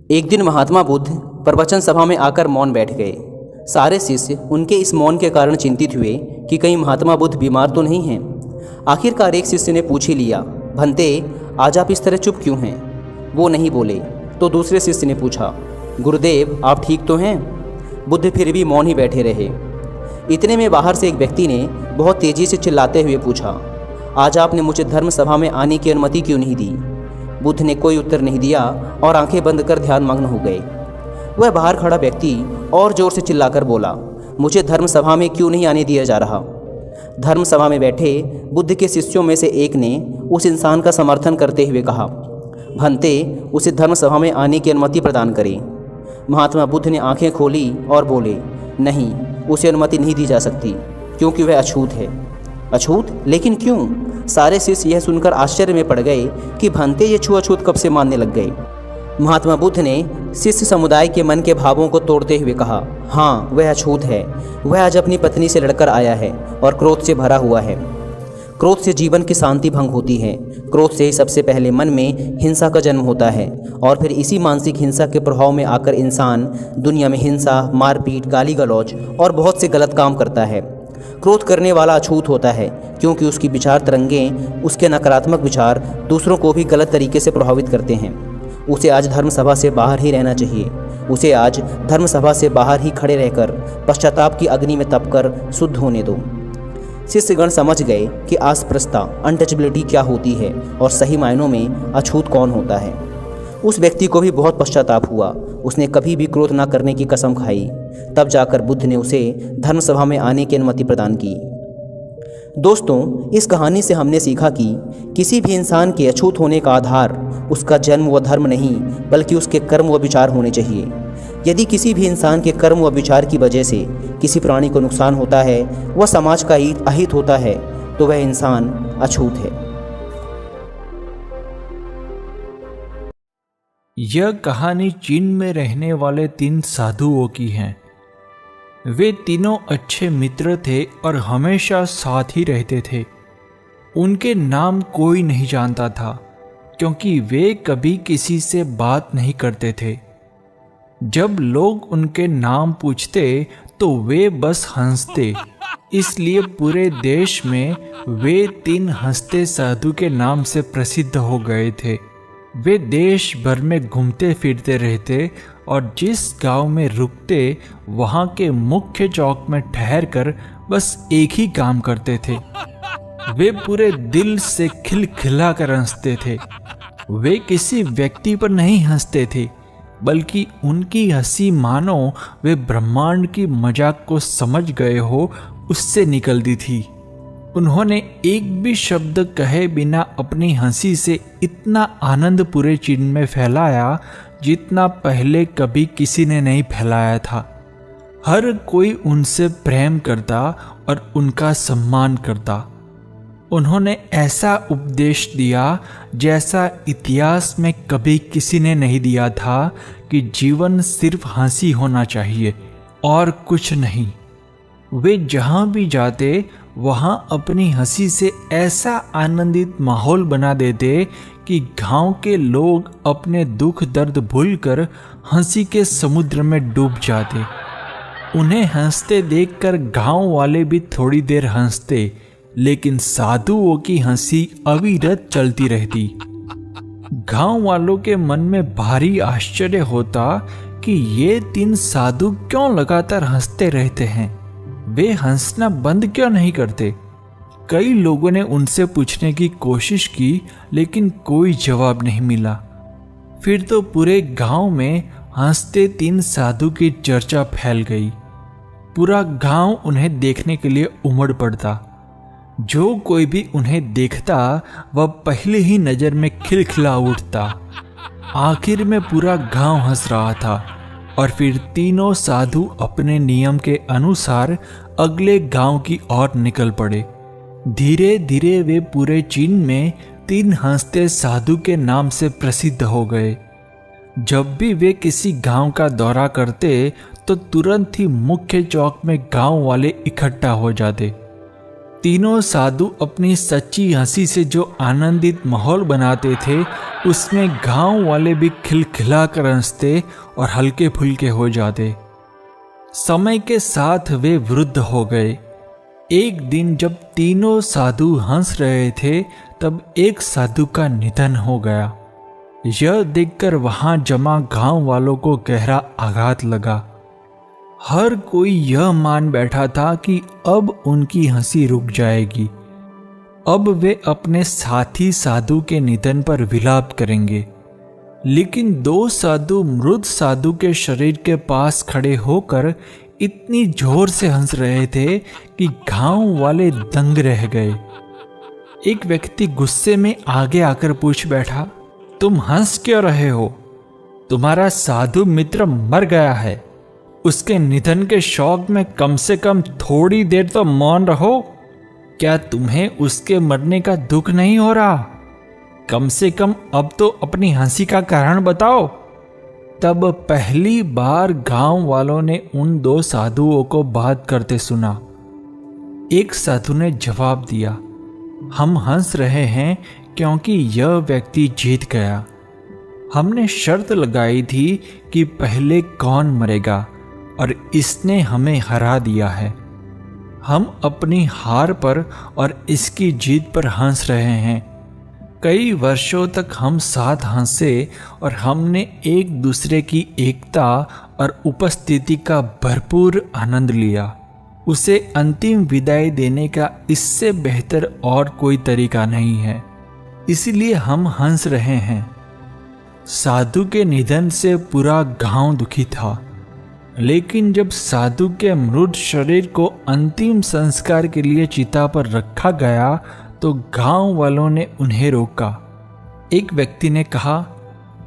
एक दिन महात्मा बुद्ध प्रवचन सभा में आकर मौन बैठ गए। सारे शिष्य उनके इस मौन के कारण चिंतित हुए कि कहीं महात्मा बुद्ध बीमार तो नहीं हैं। आखिरकार एक शिष्य ने पूछ ही लिया, भंते आज आप इस तरह चुप क्यों हैं? वो नहीं बोले। तो दूसरे शिष्य ने पूछा, गुरुदेव आप ठीक तो हैं? बुद्ध फिर भी मौन ही बैठे रहे। इतने में बाहर से एक व्यक्ति ने बहुत तेजी से चिल्लाते हुए पूछा, आज आपने मुझे धर्म सभा में आने की अनुमति क्यों नहीं दी? बुद्ध ने कोई उत्तर नहीं दिया और आंखें बंद कर ध्यानमग्न हो गए। वह बाहर खड़ा व्यक्ति और जोर से चिल्लाकर बोला, मुझे धर्म सभा में क्यों नहीं आने दिया जा रहा? धर्म सभा में बैठे बुद्ध के शिष्यों में से एक ने उस इंसान का समर्थन करते हुए कहा, भंते उसे धर्म सभा में आने की अनुमति प्रदान करें। महात्मा बुद्ध ने आंखें खोली और बोले, नहीं, उसे अनुमति नहीं दी जा सकती क्योंकि वह अछूत है। अछूत? लेकिन क्यों? सारे शिष्य यह सुनकर आश्चर्य में पड़ गए कि भंते ये छुआछूत कब से मानने लग गए। महात्मा बुद्ध ने शिष्य समुदाय के मन के भावों को तोड़ते हुए कहा, हाँ वह अछूत है। वह आज अपनी पत्नी से लड़कर आया है और क्रोध से भरा हुआ है। क्रोध से जीवन की शांति भंग होती है। क्रोध से ही सबसे पहले मन में हिंसा का जन्म होता है और फिर इसी मानसिक हिंसा के प्रभाव में आकर इंसान दुनिया में हिंसा, मारपीट, गाली गलौज और बहुत से गलत काम करता है। क्रोध करने वाला अछूत होता है क्योंकि उसकी विचार तरंगें, उसके नकारात्मक विचार दूसरों को भी गलत तरीके से प्रभावित करते हैं। उसे आज धर्म सभा से बाहर ही रहना चाहिए। उसे आज धर्म सभा से बाहर ही खड़े रहकर पश्चाताप की अग्नि में तपकर शुद्ध होने दो। शिष्यगण समझ गए कि अस्पृश्यता, अनटचेबिलिटी क्या होती है और सही मायनों में अछूत कौन होता है। उस व्यक्ति को भी बहुत पश्चाताप हुआ। उसने कभी भी क्रोध न करने की कसम खाई। तब जाकर बुद्ध ने उसे धर्म सभा में आने की अनुमति प्रदान की। दोस्तों, इस कहानी से हमने सीखा कि किसी भी इंसान के अछूत होने का आधार उसका जन्म व धर्म नहीं बल्कि उसके कर्म व विचार होने चाहिए। यदि किसी भी इंसान के कर्म व विचार की वजह से किसी प्राणी को नुकसान होता है, वह समाज का अहित होता है, तो वह इंसान अछूत है। यह कहानी चीन में रहने वाले 3 साधुओं की है। वे तीनों अच्छे मित्र थे और हमेशा साथ ही रहते थे। उनके नाम कोई नहीं जानता था क्योंकि वे कभी किसी से बात नहीं करते थे। जब लोग उनके नाम पूछते तो वे बस हंसते। इसलिए पूरे देश में वे 3 हंसते साधु के नाम से प्रसिद्ध हो गए थे। वे देश भर में घूमते फिरते रहते और जिस गांव में रुकते वहां के मुख्य चौक में ठहरकर बस एक ही काम करते थे। वे पूरे दिल से खिलखिला कर हंसते थे। वे किसी व्यक्ति पर नहीं हंसते थे बल्कि उनकी हंसी मानो वे ब्रह्मांड की मजाक को समझ गए हो उससे निकलती थी। उन्होंने एक भी शब्द कहे बिना अपनी हंसी से इतना आनंद पूरे चीन में फैलाया जितना पहले कभी किसी ने नहीं फैलाया था। हर कोई उनसे प्रेम करता और उनका सम्मान करता। उन्होंने ऐसा उपदेश दिया जैसा इतिहास में कभी किसी ने नहीं दिया था कि जीवन सिर्फ हंसी होना चाहिए और कुछ नहीं। वे जहाँ भी जाते वहाँ अपनी हंसी से ऐसा आनंदित माहौल बना देते कि गांव के लोग अपने दुख दर्द भूलकर हंसी के समुद्र में डूब जाते। उन्हें हंसते देखकर गांव वाले भी थोड़ी देर हंसते, लेकिन साधुओं की हंसी अविरत चलती रहती। गांव वालों के मन में भारी आश्चर्य होता कि ये 3 साधु क्यों लगातार हंसते रहते हैं। वे हंसना बंद क्यों नहीं करते? कई लोगों ने उनसे पूछने की कोशिश की लेकिन कोई जवाब नहीं मिला। फिर तो पूरे गांव में हंसते 3 साधु की चर्चा फैल गई। पूरा गांव उन्हें देखने के लिए उमड़ पड़ता। जो कोई भी उन्हें देखता वह पहले ही नजर में खिलखिला उठता। आखिर में पूरा गांव हंस रहा था और फिर तीनों साधु अपने नियम के अनुसार अगले गांव की ओर निकल पड़े। धीरे धीरे वे पूरे चीन में 3 हंसते साधु के नाम से प्रसिद्ध हो गए। जब भी वे किसी गांव का दौरा करते तो तुरंत ही मुख्य चौक में गांव वाले इकट्ठा हो जाते। तीनों साधु अपनी सच्ची हंसी से जो आनंदित माहौल बनाते थे, उसमें गांव वाले भी खिलखिला कर हंसते और हल्के फुल्के हो जाते। समय के साथ वे वृद्ध हो गए। एक दिन जब तीनों साधु हंस रहे थे, तब एक साधु का निधन हो गया। यह देखकर वहां जमा गांव वालों को गहरा आघात लगा। हर कोई यह मान बैठा था कि अब उनकी हंसी रुक जाएगी। अब वे अपने साथी साधु के निधन पर विलाप करेंगे। लेकिन दो साधु मृत साधु के शरीर के पास खड़े होकर इतनी जोर से हंस रहे थे कि गांव वाले दंग रह गए। एक व्यक्ति गुस्से में आगे आकर पूछ बैठा, तुम हंस क्यों रहे हो? तुम्हारा साधु मित्र मर गया है। उसके निधन के शौक में कम से कम थोड़ी देर तो मौन रहो। क्या तुम्हें उसके मरने का दुख नहीं हो रहा? कम से कम अब तो अपनी हंसी का कारण बताओ। तब पहली बार गांव वालों ने उन दो साधुओं को बात करते सुना। एक साधु ने जवाब दिया, हम हंस रहे हैं क्योंकि यह व्यक्ति जीत गया। हमने शर्त लगाई थी कि पहले कौन मरेगा, और इसने हमें हरा दिया है। हम अपनी हार पर और इसकी जीत पर हंस रहे हैं। कई वर्षों तक हम साथ हंसे और हमने एक दूसरे की एकता और उपस्थिति का भरपूर आनंद लिया। उसे अंतिम विदाई देने का इससे बेहतर और कोई तरीका नहीं है, इसलिए हम हंस रहे हैं। साधु के निधन से पूरा गांव दुखी था, लेकिन जब साधु के मृत शरीर को अंतिम संस्कार के लिए चिता पर रखा गया तो गांव वालों ने उन्हें रोका। एक व्यक्ति ने कहा,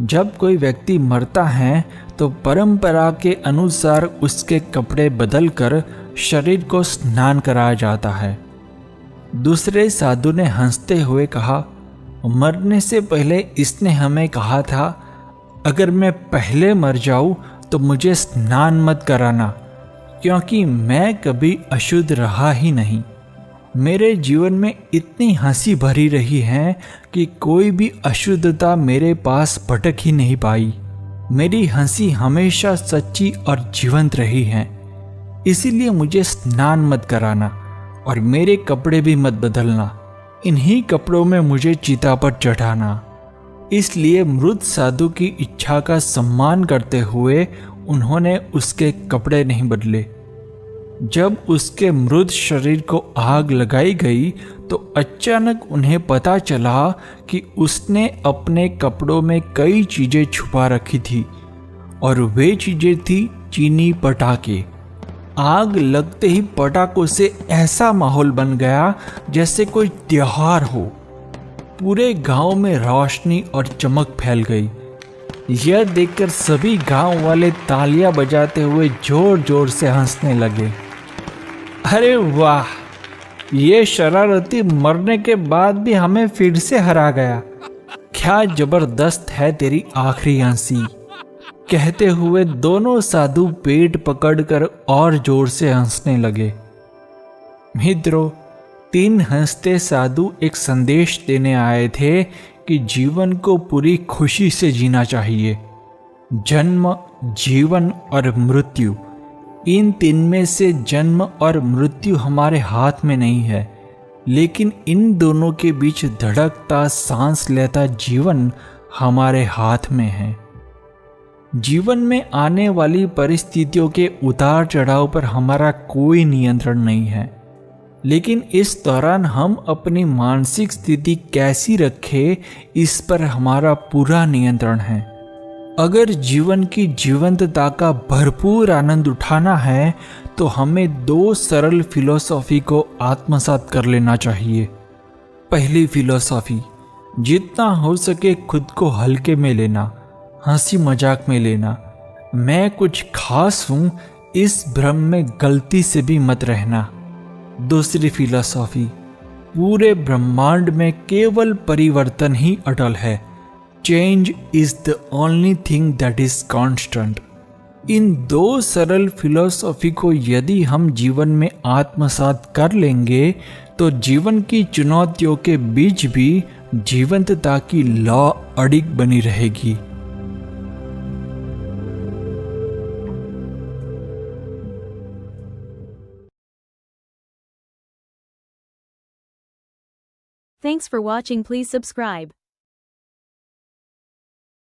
जब कोई व्यक्ति मरता है तो परंपरा के अनुसार उसके कपड़े बदलकर शरीर को स्नान कराया जाता है। दूसरे साधु ने हंसते हुए कहा, मरने से पहले इसने हमें कहा था, अगर मैं पहले मर जाऊं तो मुझे स्नान मत कराना, क्योंकि मैं कभी अशुद्ध रहा ही नहीं। मेरे जीवन में इतनी हंसी भरी रही है कि कोई भी अशुद्धता मेरे पास भटक ही नहीं पाई। मेरी हंसी हमेशा सच्ची और जीवंत रही है, इसीलिए मुझे स्नान मत कराना और मेरे कपड़े भी मत बदलना। इन्हीं कपड़ों में मुझे चिता पर चढ़ाना। इसलिए मृत साधु की इच्छा का सम्मान करते हुए उन्होंने उसके कपड़े नहीं बदले। जब उसके मृत शरीर को आग लगाई गई तो अचानक उन्हें पता चला कि उसने अपने कपड़ों में कई चीजें छुपा रखी थी, और वे चीजें थी चीनी पटाखे। आग लगते ही पटाखों से ऐसा माहौल बन गया जैसे कोई त्योहार हो। पूरे गांव में रोशनी और चमक फैल गई। यह देखकर सभी गांव वाले तालियां बजाते हुए जोर जोर से हंसने लगे। अरे वाह, ये शरारती मरने के बाद भी हमें फिर से हरा गया। क्या जबरदस्त है तेरी आखिरी हंसी। कहते हुए दोनों साधु पेट पकड़कर और जोर से हंसने लगे। मित्रों, तीन हंसते साधु एक संदेश देने आए थे कि जीवन को पूरी खुशी से जीना चाहिए। जन्म, जीवन और मृत्यु, इन तीन में से जन्म और मृत्यु हमारे हाथ में नहीं है, लेकिन इन दोनों के बीच धड़कता सांस लेता जीवन हमारे हाथ में है। जीवन में आने वाली परिस्थितियों के उतार चढ़ाव पर हमारा कोई नियंत्रण नहीं है, लेकिन इस दौरान हम अपनी मानसिक स्थिति कैसी रखें, इस पर हमारा पूरा नियंत्रण है। अगर जीवन की जीवंतता का भरपूर आनंद उठाना है तो हमें दो सरल फिलॉसफी को आत्मसात कर लेना चाहिए। पहली फिलॉसफी, जितना हो सके खुद को हल्के में लेना, हंसी मजाक में लेना। मैं कुछ खास हूँ, इस भ्रम में गलती से भी मत रहना। दूसरी फिलॉसफी, पूरे ब्रह्मांड में केवल परिवर्तन ही अटल है। Change is the only thing that is constant. इन दो सरल फिलॉसफी को यदि हम जीवन में आत्मसात कर लेंगे तो जीवन की चुनौतियों के बीच भी जीवंतता की लौ अडिग बनी रहेगी। Thanks for watching. Please subscribe.